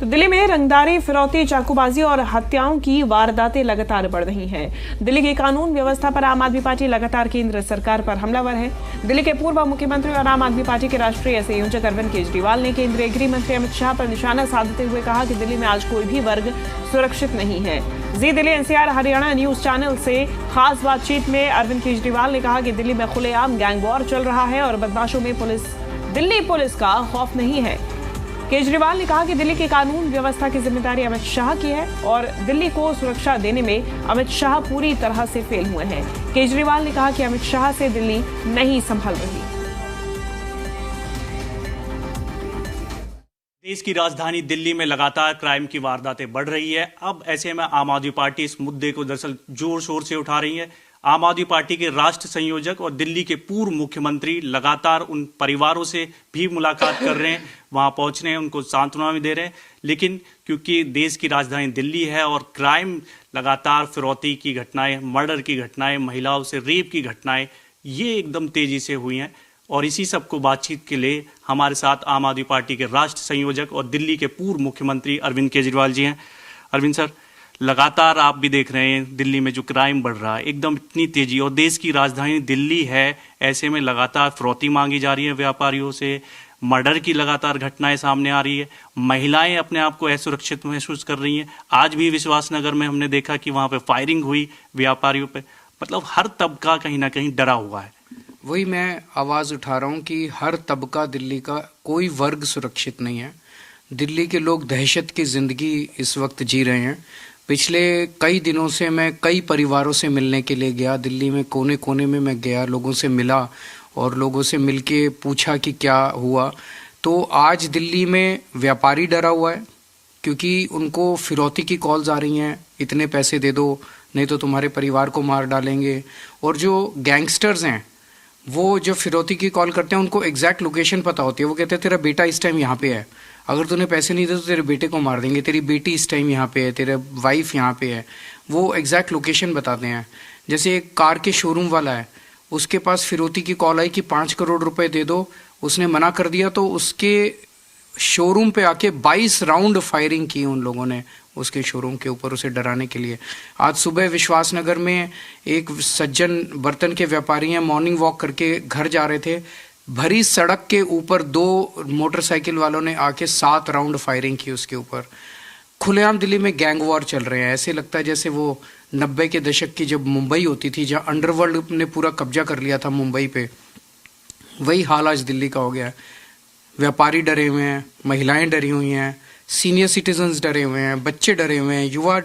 तो दिल्ली में रंगदारी, फिरौती, चाकूबाजी और हत्याओं की वारदातें लगातार बढ़ रही हैं। दिल्ली की कानून व्यवस्था पर आम आदमी पार्टी लगातार केंद्र सरकार पर हमलावर है। दिल्ली के पूर्व मुख्यमंत्री और आम आदमी पार्टी के राष्ट्रीय संयोजक अरविंद केजरीवाल ने केंद्रीय गृह मंत्री अमित शाह पर निशाना साधते हुए कहा कि दिल्ली में आज कोई भी वर्ग सुरक्षित नहीं है। जी Delhi NCR Haryana news channel से खास बातचीत में अरविंद केजरीवाल ने कहा कि दिल्ली में खुलेआम गैंग वॉर चल रहा है और बदमाशों में दिल्ली पुलिस का खौफ नहीं है। केजरीवाल ने कहा कि दिल्ली की कानून व्यवस्था की जिम्मेदारी अमित शाह की है और दिल्ली को सुरक्षा देने में अमित शाह पूरी तरह से फेल हुए हैं। केजरीवाल ने कहा कि अमित शाह से दिल्ली नहीं संभल रही। देश की राजधानी दिल्ली में लगातार क्राइम की वारदातें बढ़ रही है। अब ऐसे में आम आदमी पार्टी इस मुद्दे को दरअसल जोर शोर से उठा रही है। आम आदमी पार्टी के राष्ट्र संयोजक और दिल्ली के पूर्व मुख्यमंत्री लगातार उन परिवारों से भी मुलाकात कर रहे हैं, वहां पहुंच रहे हैं, उनको सांत्वना भी दे रहे हैं। लेकिन क्योंकि देश की राजधानी दिल्ली है और क्राइम लगातार, फिरौती की घटनाएं, मर्डर की घटनाएं, महिलाओं से रेप की घटनाएं, ये एकदम तेजी से हुई हैं। और इसी सब को बातचीत के लिए हमारे साथ आम आदमी पार्टी के राष्ट्र संयोजक और दिल्ली के पूर्व मुख्यमंत्री अरविंद केजरीवाल जी हैं। अरविंद सर, लगातार आप भी देख रहे हैं दिल्ली में जो क्राइम बढ़ रहा है, एकदम इतनी तेजी, और देश की राजधानी दिल्ली है, ऐसे में लगातार फिरौती मांगी जा रही है व्यापारियों से, मर्डर की लगातार घटनाएं सामने आ रही है, महिलाएं अपने आप को असुरक्षित महसूस कर रही हैं। आज भी विश्वासनगर में हमने देखा कि वहां पे फायरिंग हुई व्यापारियों पे। मतलब हर तबका कहीं ना कहीं डरा हुआ है। वही मैं आवाज उठा रहा हूँ कि हर तबका दिल्ली का, कोई वर्ग सुरक्षित नहीं है। दिल्ली के लोग दहशत की जिंदगी इस वक्त जी रहे हैं। पिछले कई दिनों से मैं कई परिवारों से मिलने के लिए गया, दिल्ली में कोने कोने में मैं गया, लोगों से मिला और लोगों से मिलके पूछा कि क्या हुआ। तो आज दिल्ली में व्यापारी डरा हुआ है क्योंकि उनको फिरौती की कॉल्स आ रही हैं, इतने पैसे दे दो नहीं तो तुम्हारे परिवार को मार डालेंगे। और जो गैंगस्टर्स हैं वो जो फिरौती की कॉल करते हैं उनको एग्जैक्ट लोकेशन पता होती है। वो कहते हैं तेरा बेटा इस टाइम यहाँ पे है, अगर तूने पैसे नहीं दे तो तेरे बेटे को मार देंगे, तेरी बेटी इस टाइम यहाँ पे है, तेरा वाइफ यहाँ पे है। वो एग्जैक्ट लोकेशन बताते हैं। जैसे एक कार के शोरूम वाला है, उसके पास फिरौती की कॉल आई कि 5 करोड़ रुपए दे दो, उसने मना कर दिया तो उसके शोरूम पे आके 22 राउंड फायरिंग की उन लोगों ने उसके शोरूम के ऊपर, उसे डराने के लिए। आज सुबह विश्वासनगर में एक सज्जन बर्तन के व्यापारी हैं, मॉर्निंग वॉक करके घर जा रहे थे, भरी सड़क के ऊपर 2 मोटरसाइकिल वालों ने आके 7 राउंड फायरिंग की उसके ऊपर। खुलेआम दिल्ली में गैंग वॉर चल रहे हैं। ऐसे लगता है जैसे वो 90 के दशक की जब मुंबई होती थी, जहां अंडरवर्ल्ड ने पूरा कब्जा कर लिया था मुंबई पे, वही हाल आज दिल्ली का हो गया है। व्यापारी डरे हुए हैं, महिलाएं डरी हुई हैं, सीनियर सिटीजन्स डरे हुए हैं, बच्चे डरे हुए हैं, युवा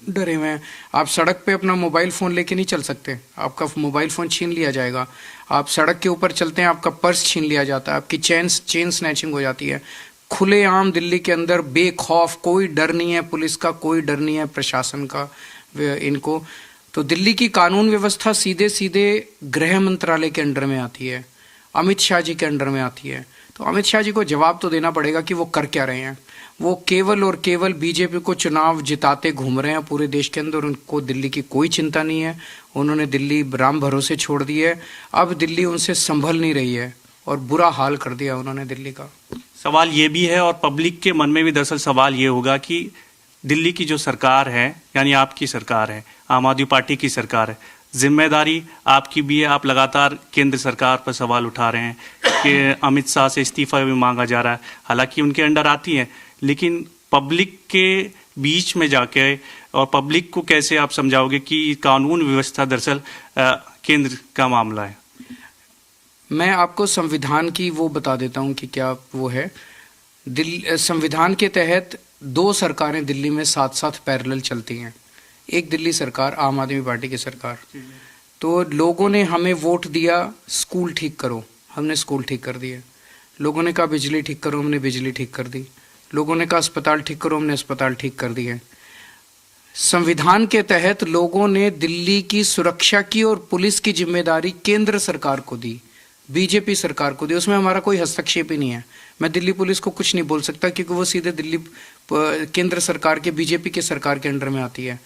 डरे हुए हैं। आप सड़क पे अपना मोबाइल फ़ोन लेके नहीं चल सकते, आपका मोबाइल फ़ोन छीन लिया जाएगा। आप सड़क के ऊपर चलते हैं, आपका पर्स छीन लिया जाता है, आपकी चेन स्नैचिंग हो जाती है। खुलेआम दिल्ली के अंदर बेखौफ, कोई डर नहीं है पुलिस का, कोई डर नहीं है प्रशासन का इनको। तो दिल्ली की कानून व्यवस्था सीधे सीधे गृह मंत्रालय के अंडर में आती है, अमित शाह जी के अंडर में आती है। तो अमित शाह जी को जवाब तो देना पड़ेगा कि वो कर क्या रहे हैं। वो केवल और केवल बीजेपी को चुनाव जिताते घूम रहे हैं पूरे देश के अंदर, उनको दिल्ली की कोई चिंता नहीं है। उन्होंने दिल्ली राम भरोसे छोड़ दी है। अब दिल्ली उनसे संभल नहीं रही है और बुरा हाल कर दिया उन्होंने दिल्ली का। सवाल ये भी है और पब्लिक के मन में भी दरअसल सवाल ये होगा कि दिल्ली की जो सरकार है, यानी आपकी सरकार है, आम आदमी पार्टी की सरकार है, जिम्मेदारी आपकी भी है। आप लगातार केंद्र सरकार पर सवाल उठा रहे हैं कि अमित शाह से इस्तीफा भी मांगा जा रहा है, हालांकि उनके अंडर आती है, लेकिन पब्लिक के बीच में जाके और पब्लिक को कैसे आप समझाओगे कि कानून व्यवस्था दरअसल केंद्र का मामला है? मैं आपको संविधान की वो बता देता हूँ कि क्या वो है। संविधान के तहत 2 सरकारें दिल्ली में साथ साथ पैरेलल चलती हैं। एक दिल्ली सरकार, आम आदमी पार्टी की सरकार। तो लोगों ने हमें वोट दिया, स्कूल ठीक करो, हमने स्कूल ठीक कर दिए। लोगों ने कहा बिजली ठीक करो, हमने बिजली ठीक कर दी। लोगों ने कहा अस्पताल ठीक करो, हमने अस्पताल ठीक कर दिए। संविधान के तहत लोगों ने दिल्ली की सुरक्षा की और पुलिस की जिम्मेदारी केंद्र सरकार को दी, बीजेपी सरकार को दी। उसमें हमारा कोई हस्तक्षेप ही नहीं है। मैं दिल्ली पुलिस को कुछ नहीं बोल सकता क्योंकि वो सीधे दिल्ली केंद्र सरकार के, बीजेपी के सरकार के अंडर में आती है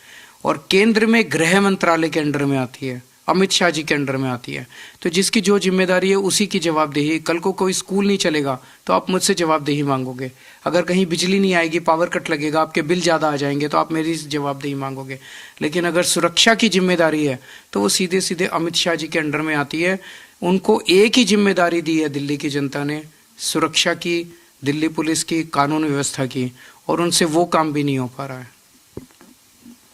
और केंद्र में गृह मंत्रालय के अंडर में आती है। अमित शाह जी के अंडर में आती है। तो जिसकी जो जिम्मेदारी है उसी की जवाबदेही। कल को कोई स्कूल नहीं चलेगा तो आप मुझसे जवाबदेही मांगोगे, अगर कहीं बिजली नहीं आएगी, पावर कट लगेगा, आपके बिल ज़्यादा आ जाएंगे तो आप मेरी जवाबदेही मांगोगे। लेकिन अगर सुरक्षा की जिम्मेदारी है तो वो सीधे सीधे अमित शाह जी के अंडर में आती है। उनको एक ही जिम्मेदारी दी है दिल्ली की जनता ने, सुरक्षा की, दिल्ली पुलिस की, कानून व्यवस्था की, और उनसे वो काम भी नहीं हो पा रहा है।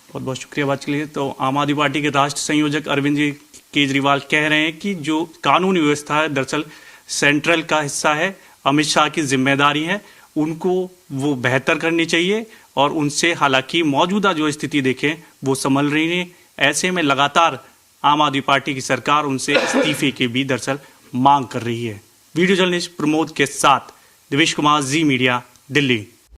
बहुत बहुत शुक्रिया बात के लिए। तो आम आदमी पार्टी के राष्ट्र संयोजक अरविंद जी केजरीवाल कह रहे हैं कि जो कानूनी व्यवस्था है दरअसल सेंट्रल का हिस्सा है, अमित शाह की जिम्मेदारी है, उनको वो बेहतर करनी चाहिए और उनसे हालांकि मौजूदा जो स्थिति देखें वो संभल रही है। ऐसे में लगातार आम आदमी पार्टी की सरकार उनसे इस्तीफे की भी दरअसल मांग कर रही है। वीडियो जर्नलिस्ट प्रमोद के साथ दिवेश कुमार, जी मीडिया, दिल्ली।